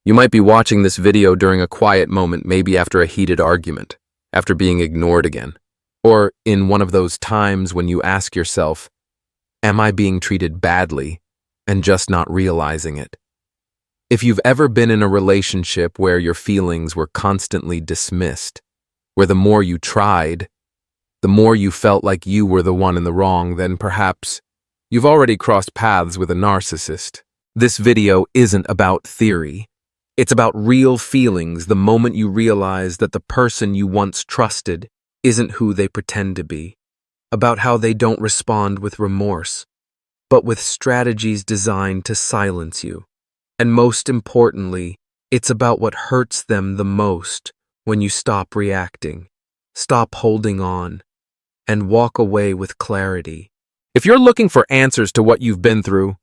You might be watching this video during a quiet moment, maybe after a heated argument, after being ignored again, or in one of those times when you ask yourself, am I being treated badly, and just not realizing it? If you've ever been in a relationship where your feelings were constantly dismissed, where the more you tried, the more you felt like you were the one in the wrong, then perhaps you've already crossed paths with a narcissist. This video isn't about theory. It's about real feelings the moment you realize that the person you once trusted isn't who they pretend to be. About how they don't respond with remorse, but with strategies designed to silence you. And most importantly, it's about what hurts them the most when you stop reacting, stop holding on, and walk away with clarity. If you're looking for answers to what you've been through,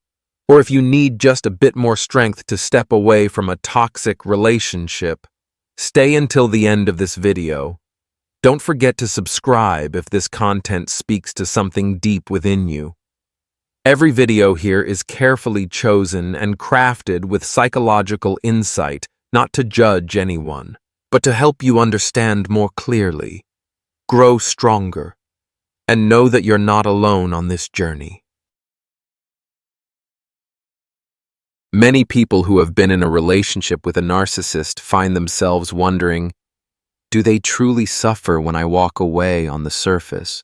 or if you need just a bit more strength to step away from a toxic relationship, stay until the end of this video. Don't forget to subscribe if this content speaks to something deep within you. Every video here is carefully chosen and crafted with psychological insight, not to judge anyone, but to help you understand more clearly, grow stronger, and know that you're not alone on this journey. Many people who have been in a relationship with a narcissist find themselves wondering, do they truly suffer when I walk away on the surface?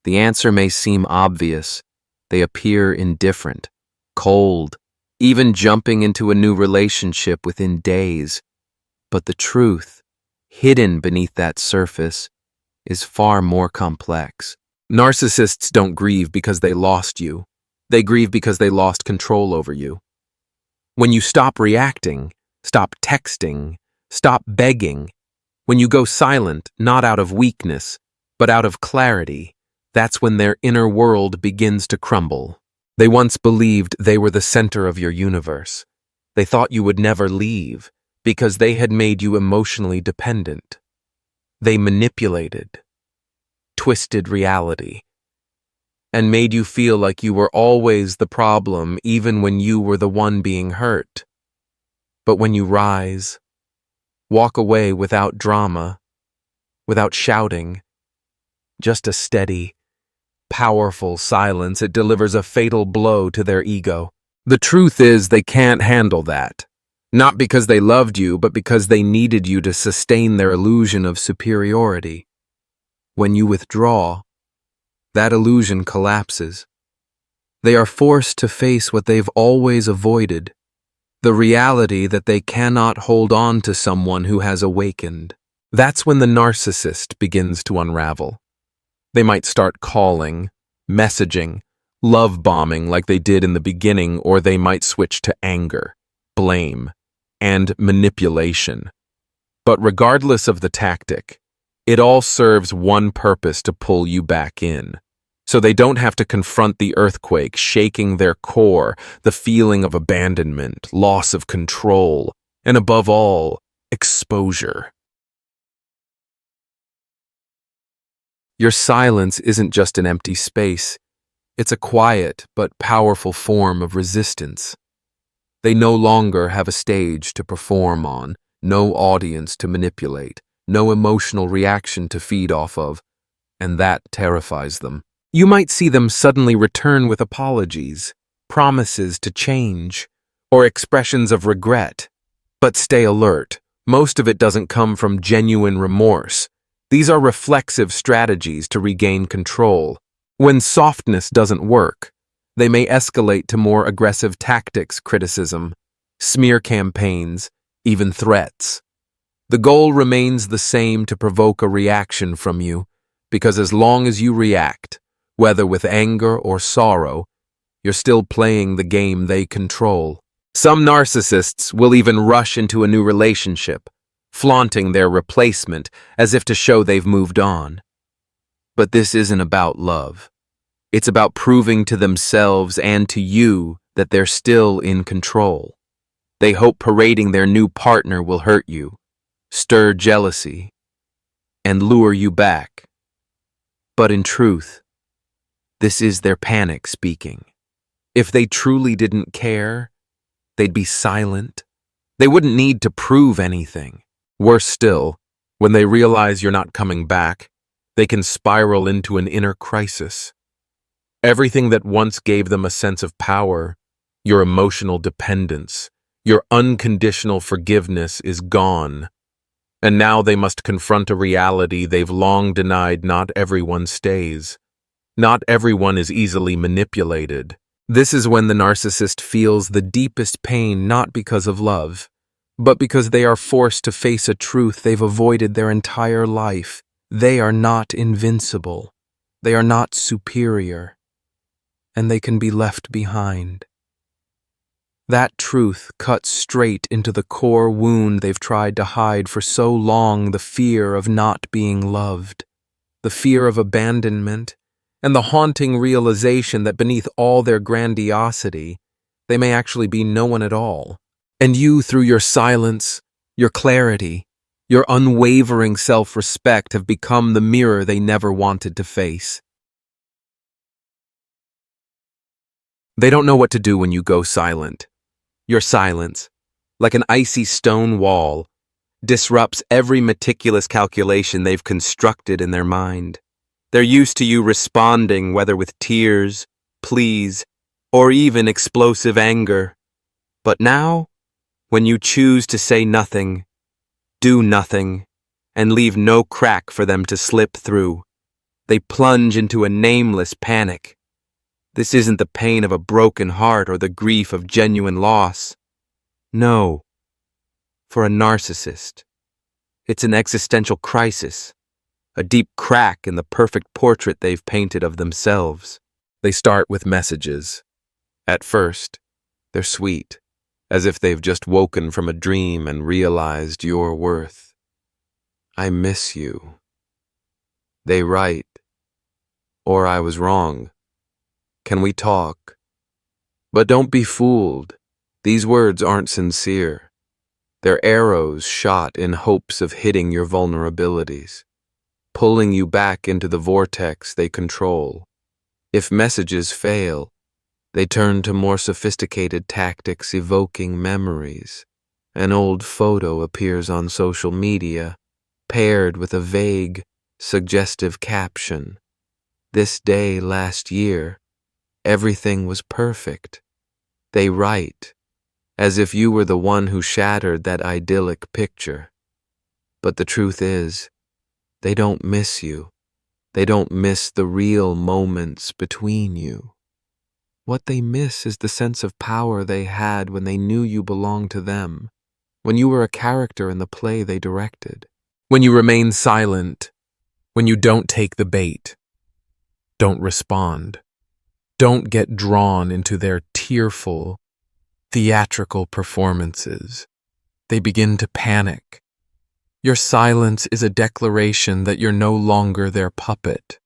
The answer may seem obvious. They appear indifferent, cold, even jumping into a new relationship within days. But the truth, hidden beneath that surface, is far more complex. Narcissists don't grieve because they lost you. They grieve because they lost control over you. When you stop reacting, stop texting, stop begging, when you go silent, not out of weakness, but out of clarity, that's when their inner world begins to crumble. They once believed they were the center of your universe. They thought you would never leave because they had made you emotionally dependent. They manipulated, twisted reality, and made you feel like you were always the problem even when you were the one being hurt. But when you rise, walk away without drama, without shouting, just a steady, powerful silence, it delivers a fatal blow to their ego. The truth is they can't handle that. Not because they loved you, but because they needed you to sustain their illusion of superiority. When you withdraw, that illusion collapses. They are forced to face what they've always avoided, the reality that they cannot hold on to someone who has awakened. That's when the narcissist begins to unravel. They might start calling, messaging, love bombing like they did in the beginning, or they might switch to anger, blame, and manipulation. But regardless of the tactic, it all serves one purpose: to pull you back in. So they don't have to confront the earthquake shaking their core, the feeling of abandonment, loss of control, and above all, exposure. Your silence isn't just an empty space. It's a quiet but powerful form of resistance. They no longer have a stage to perform on, no audience to manipulate, no emotional reaction to feed off of, and that terrifies them. You might see them suddenly return with apologies, promises to change, or expressions of regret. But stay alert. Most of it doesn't come from genuine remorse. These are reflexive strategies to regain control. When softness doesn't work, they may escalate to more aggressive tactics: criticism, smear campaigns, even threats. The goal remains the same: to provoke a reaction from you, because as long as you react, whether with anger or sorrow, you're still playing the game they control. Some narcissists will even rush into a new relationship, flaunting their replacement as if to show they've moved on. But this isn't about love. It's about proving to themselves and to you that they're still in control. They hope parading their new partner will hurt you, stir jealousy, and lure you back. But in truth, this is their panic speaking. If they truly didn't care, they'd be silent, They wouldn't need to prove anything. Worse still, when they realize you're not coming back, they can spiral into an inner crisis. Everything that once gave them a sense of power, your emotional dependence, your unconditional forgiveness is gone. And now they must confront a reality they've long denied. Not everyone stays. Not everyone is easily manipulated. This is when the narcissist feels the deepest pain, not because of love, but because they are forced to face a truth they've avoided their entire life. They are not invincible. They are not superior. And they can be left behind. That truth cuts straight into the core wound they've tried to hide for so long, the fear of not being loved, the fear of abandonment, and the haunting realization that beneath all their grandiosity, they may actually be no one at all. And you, through your silence, your clarity, your unwavering self-respect, have become the mirror they never wanted to face. They don't know what to do when you go silent. Your silence, like an icy stone wall, disrupts every meticulous calculation they've constructed in their mind. They're used to you responding, whether with tears, pleas, or even explosive anger. But now, when you choose to say nothing, do nothing, and leave no crack for them to slip through, they plunge into a nameless panic. This isn't the pain of a broken heart or the grief of genuine loss. No. For a narcissist, it's an existential crisis, a deep crack in the perfect portrait they've painted of themselves. They start with messages. At first, they're sweet, as if they've just woken from a dream and realized your worth. I miss you. They write, or I was wrong. Can we talk? But don't be fooled. These words aren't sincere. They're arrows shot in hopes of hitting your vulnerabilities, pulling you back into the vortex they control. If messages fail, they turn to more sophisticated tactics, evoking memories. An old photo appears on social media, paired with a vague, suggestive caption. This day last year, everything was perfect. They write, as if you were the one who shattered that idyllic picture. But the truth is, they don't miss you. They don't miss the real moments between you. What they miss is the sense of power they had when they knew you belonged to them, when you were a character in the play they directed. When you remain silent, when you don't take the bait, don't respond. Don't get drawn into their tearful, theatrical performances. They begin to panic. Your silence is a declaration that you're no longer their puppet.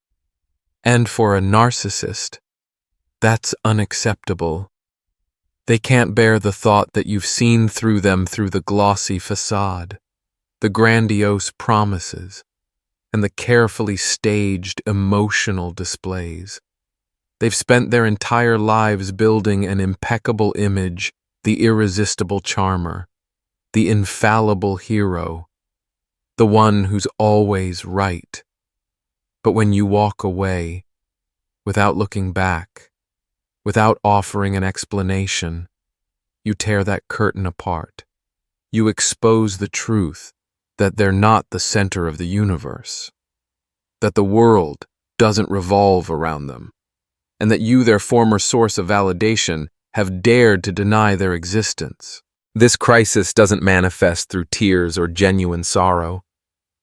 And for a narcissist, that's unacceptable. They can't bear the thought that you've seen through them through the glossy facade, the grandiose promises, and the carefully staged emotional displays. They've spent their entire lives building an impeccable image, the irresistible charmer, the infallible hero, the one who's always right. But when you walk away, without looking back, without offering an explanation, you tear that curtain apart. You expose the truth that they're not the center of the universe, that the world doesn't revolve around them, and that you, their former source of validation, have dared to deny their existence. This crisis doesn't manifest through tears or genuine sorrow.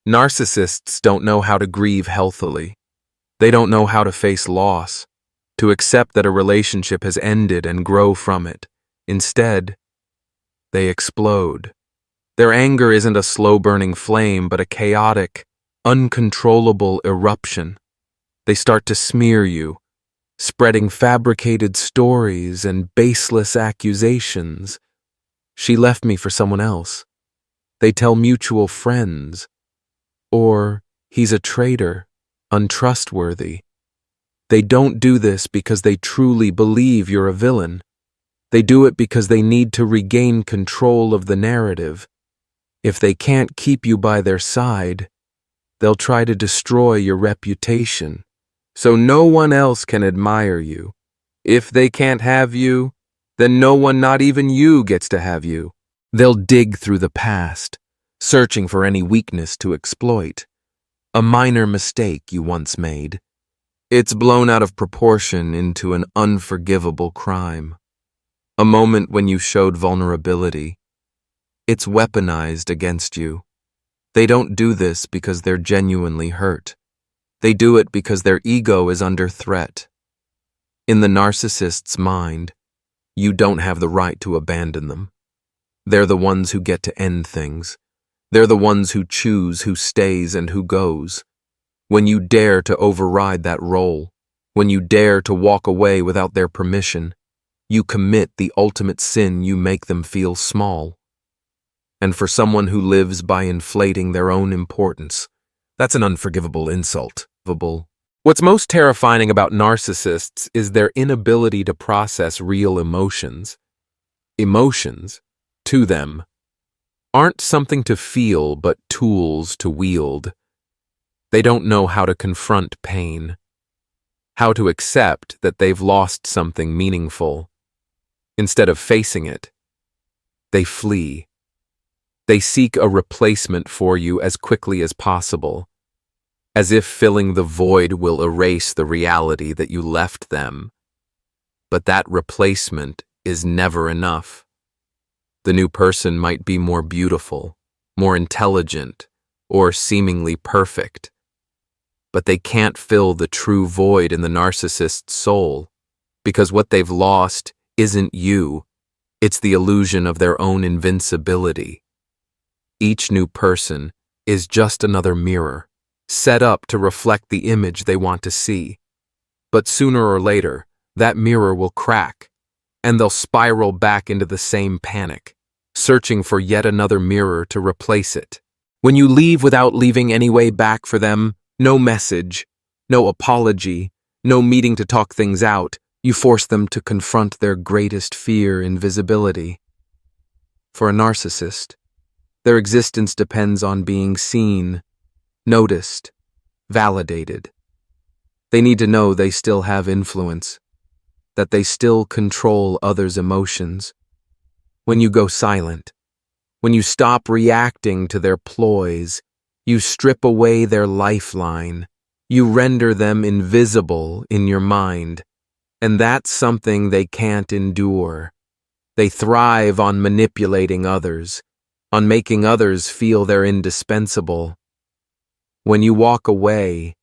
Narcissists don't know how to grieve healthily. They don't know how to face loss, to accept that a relationship has ended and grow from it. Instead, they explode. Their anger isn't a slow-burning flame, but a chaotic, uncontrollable eruption. They start to smear you, spreading fabricated stories and baseless accusations. She left me for someone else. They tell mutual friends. Or he's a traitor, untrustworthy. They don't do this because they truly believe you're a villain. They do it because they need to regain control of the narrative. If they can't keep you by their side, they'll try to destroy your reputation, so no one else can admire you. If they can't have you, then no one, not even you, gets to have you. They'll dig through the past, searching for any weakness to exploit. A minor mistake you once made. It's blown out of proportion into an unforgivable crime. A moment when you showed vulnerability. It's weaponized against you. They don't do this because they're genuinely hurt. They do it because their ego is under threat. In the narcissist's mind, you don't have the right to abandon them. They're the ones who get to end things. They're the ones who choose who stays and who goes. When you dare to override that role, when you dare to walk away without their permission, you commit the ultimate sin. You make them feel small. And for someone who lives by inflating their own importance, that's an unforgivable insult. What's most terrifying about narcissists is their inability to process real emotions. Emotions, to them, aren't something to feel but tools to wield. They don't know how to confront pain, how to accept that they've lost something meaningful. Instead of facing it, they flee. They seek a replacement for you as quickly as possible, as if filling the void will erase the reality that you left them. But that replacement is never enough. The new person might be more beautiful, more intelligent, or seemingly perfect, but they can't fill the true void in the narcissist's soul, because what they've lost isn't you, it's the illusion of their own invincibility. Each new person is just another mirror, set up to reflect the image they want to see. But sooner or later, that mirror will crack, and they'll spiral back into the same panic, searching for yet another mirror to replace it. When you leave without leaving any way back for them, no message, no apology, no meeting to talk things out, you force them to confront their greatest fear, invisibility. For a narcissist, their existence depends on being seen, noticed, validated. They need to know they still have influence, that they still control others' emotions. When you go silent, when you stop reacting to their ploys, you strip away their lifeline, you render them invisible in your mind, and that's something they can't endure. They thrive on manipulating others, on making others feel they're indispensable. When you walk away,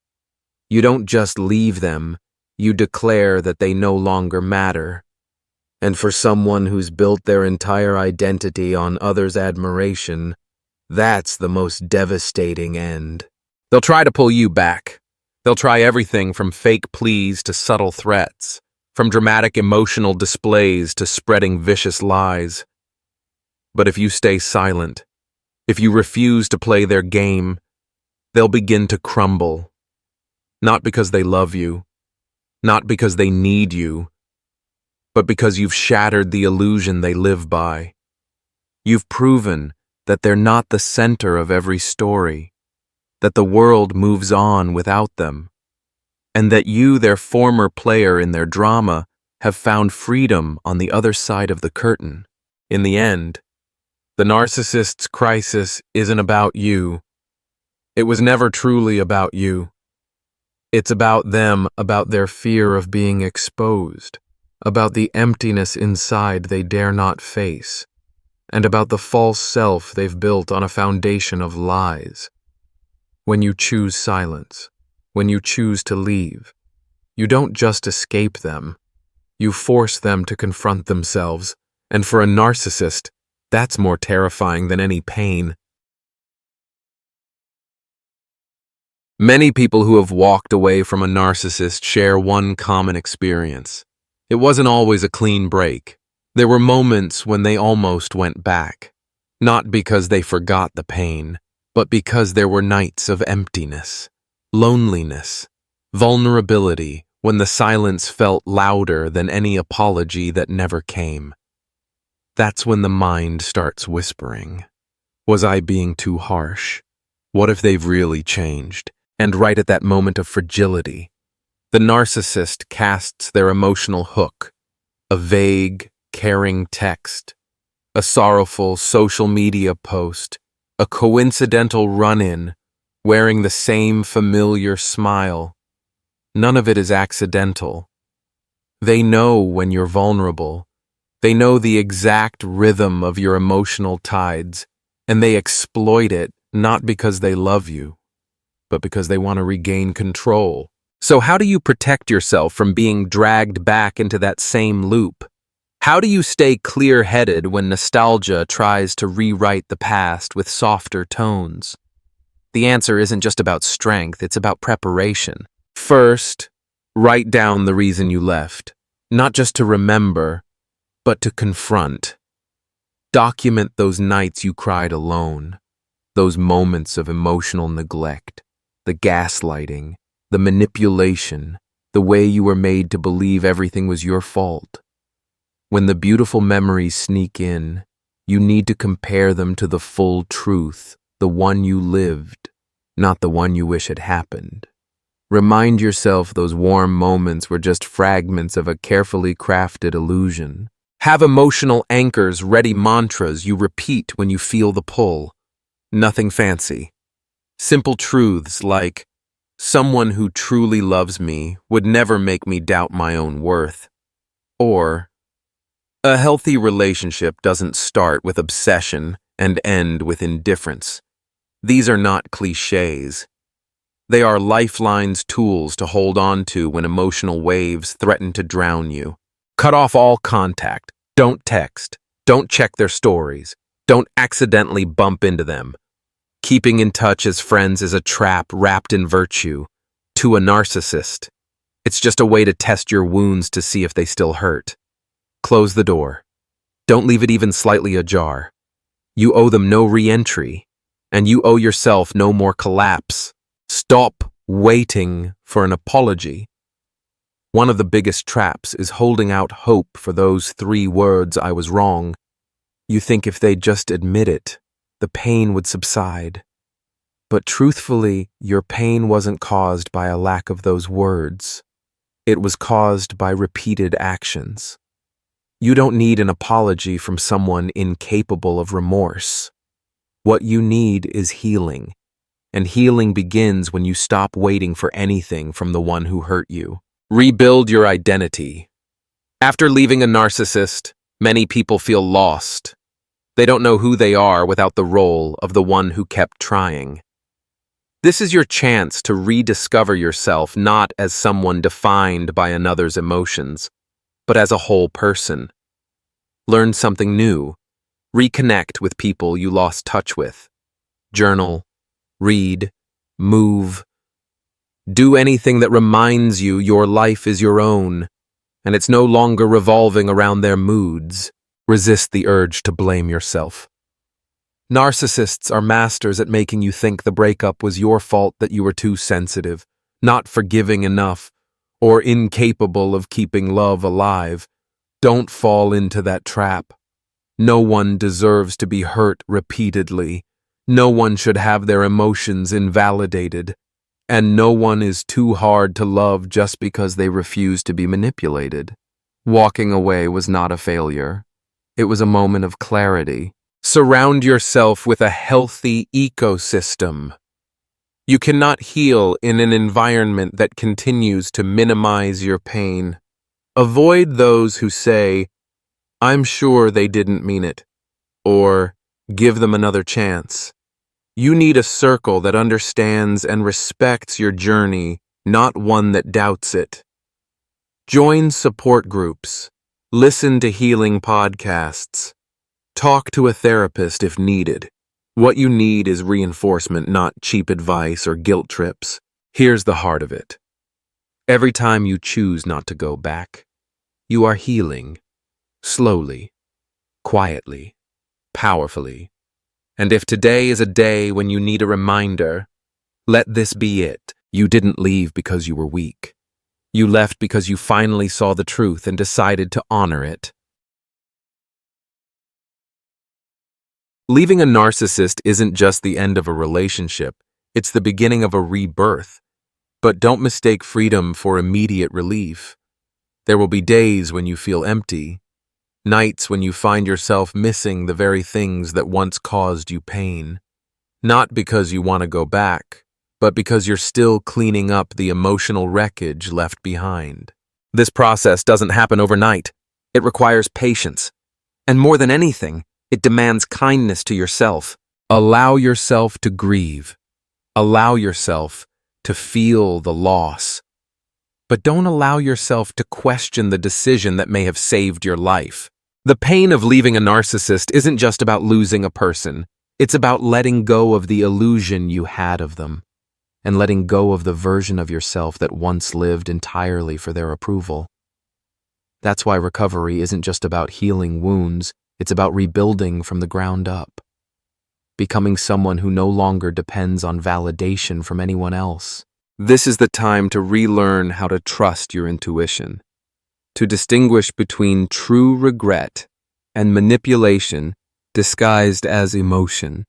you don't just leave them, you declare that they no longer matter. And for someone who's built their entire identity on others' admiration, that's the most devastating end. They'll try to pull you back. They'll try everything from fake pleas to subtle threats, from dramatic emotional displays to spreading vicious lies. But if you stay silent, if you refuse to play their game, they'll begin to crumble. Not because they love you, not because they need you, but because you've shattered the illusion they live by. You've proven that they're not the center of every story, that the world moves on without them, and that you, their former player in their drama, have found freedom on the other side of the curtain. In the end, the narcissist's crisis isn't about you. It was never truly about you. It's about them, about their fear of being exposed, about the emptiness inside they dare not face, and about the false self they've built on a foundation of lies. When you choose silence, when you choose to leave, you don't just escape them, you force them to confront themselves, and for a narcissist, that's more terrifying than any pain. Many people who have walked away from a narcissist share one common experience. It wasn't always a clean break. There were moments when they almost went back, not because they forgot the pain, but because there were nights of emptiness, loneliness, vulnerability, when the silence felt louder than any apology that never came. That's when the mind starts whispering. Was I being too harsh? What if they've really changed? And right at that moment of fragility, the narcissist casts their emotional hook, a vague, caring text, a sorrowful social media post, a coincidental run-in, wearing the same familiar smile. None of it is accidental. They know when you're vulnerable. They know the exact rhythm of your emotional tides, and they exploit it not because they love you, but because they want to regain control. So how do you protect yourself from being dragged back into that same loop? How do you stay clear-headed when nostalgia tries to rewrite the past with softer tones? The answer isn't just about strength, it's about preparation. First, write down the reason you left, not just to remember, but to confront. Document those nights you cried alone, those moments of emotional neglect, the gaslighting, the manipulation, the way you were made to believe everything was your fault. When the beautiful memories sneak in, you need to compare them to the full truth, the one you lived, not the one you wish had happened. Remind yourself those warm moments were just fragments of a carefully crafted illusion. Have emotional anchors, ready mantras you repeat when you feel the pull. Nothing fancy. Simple truths like, someone who truly loves me would never make me doubt my own worth. Or, a healthy relationship doesn't start with obsession and end with indifference. These are not cliches. They are lifelines, tools to hold on to when emotional waves threaten to drown you. Cut off all contact. Don't text. Don't check their stories. Don't accidentally bump into them. Keeping in touch as friends is a trap wrapped in virtue. To a narcissist, it's just a way to test your wounds to see if they still hurt. Close the door. Don't leave it even slightly ajar. You owe them no re-entry, and you owe yourself no more collapse. Stop waiting for an apology. One of the biggest traps is holding out hope for those 3 words, "I was wrong." You think if they'd just admit it, the pain would subside. But truthfully, your pain wasn't caused by a lack of those words. It was caused by repeated actions. You don't need an apology from someone incapable of remorse. What you need is healing. And healing begins when you stop waiting for anything from the one who hurt you. Rebuild your identity. After leaving a narcissist, many people feel lost. They don't know who they are without the role of the one who kept trying. This is your chance to rediscover yourself not as someone defined by another's emotions, but as a whole person. Learn something new. Reconnect with people you lost touch with. Journal. Read, move. Do anything that reminds you your life is your own, and it's no longer revolving around their moods. Resist the urge to blame yourself. Narcissists are masters at making you think the breakup was your fault, that you were too sensitive, not forgiving enough, or incapable of keeping love alive. Don't fall into that trap. No one deserves to be hurt repeatedly. No one should have their emotions invalidated, and no one is too hard to love just because they refuse to be manipulated. Walking away was not a failure. It was a moment of clarity. Surround yourself with a healthy ecosystem. You cannot heal in an environment that continues to minimize your pain. Avoid those who say, "I'm sure they didn't mean it," or "give them another chance." You need a circle that understands and respects your journey, not one that doubts it. Join support groups. Listen to healing podcasts. Talk to a therapist if needed. What you need is reinforcement, not cheap advice or guilt trips. Here's the heart of it. Every time you choose not to go back, you are healing. Slowly, quietly, powerfully. And if today is a day when you need a reminder, let this be it. You didn't leave because you were weak. You left because you finally saw the truth and decided to honor it. Leaving a narcissist isn't just the end of a relationship, it's the beginning of a rebirth. But don't mistake freedom for immediate relief. There will be days when you feel empty, nights when you find yourself missing the very things that once caused you pain. Not because you want to go back, but because you're still cleaning up the emotional wreckage left behind. This process doesn't happen overnight. It requires patience. And more than anything, it demands kindness to yourself. Allow yourself to grieve. Allow yourself to feel the loss. But don't allow yourself to question the decision that may have saved your life. The pain of leaving a narcissist isn't just about losing a person. It's about letting go of the illusion you had of them, and letting go of the version of yourself that once lived entirely for their approval. That's why recovery isn't just about healing wounds, it's about rebuilding from the ground up. Becoming someone who no longer depends on validation from anyone else. This is the time to relearn how to trust your intuition, to distinguish between true regret and manipulation disguised as emotion,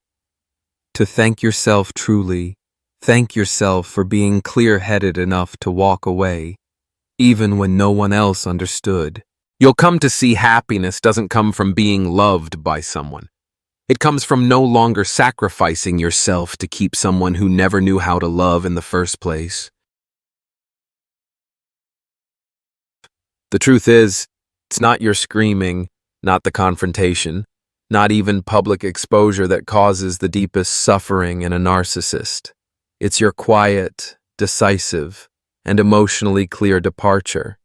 to thank yourself truly, thank yourself for being clear-headed enough to walk away, even when no one else understood. You'll come to see happiness doesn't come from being loved by someone. It comes from no longer sacrificing yourself to keep someone who never knew how to love in the first place. The truth is, it's not your screaming, not the confrontation, not even public exposure that causes the deepest suffering in a narcissist. It's your quiet, decisive, and emotionally clear departure.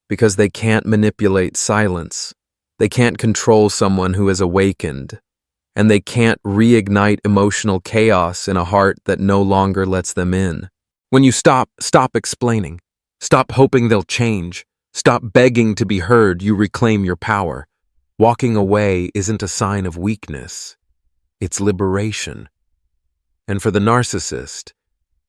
Because they can't manipulate silence. They can't control someone who has awakened. And they can't reignite emotional chaos in a heart that no longer lets them in. When you stop explaining. Stop hoping they'll change. Stop begging to be heard, you reclaim your power. Walking away isn't a sign of weakness. It's liberation. And for the narcissist,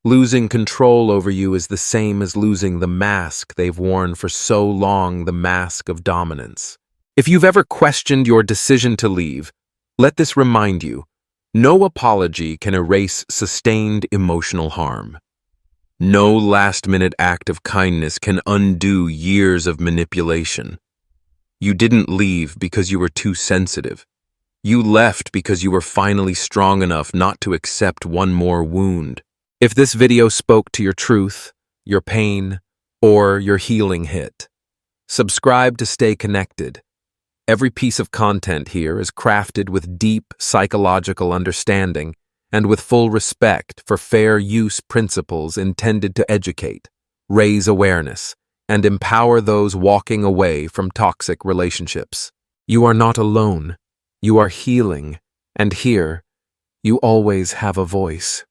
losing control over you is the same as losing the mask they've worn for so long, the mask of dominance. If you've ever questioned your decision to leave, let this remind you, no apology can erase sustained emotional harm. No last-minute act of kindness can undo years of manipulation. You didn't leave because you were too sensitive. You left because you were finally strong enough not to accept one more wound. If this video spoke to your truth, your pain, or your healing hit, subscribe to stay connected. Every piece of content here is crafted with deep psychological understanding and with full respect for fair use principles intended to educate, raise awareness, and empower those walking away from toxic relationships. You are not alone. You are healing, and here, you always have a voice.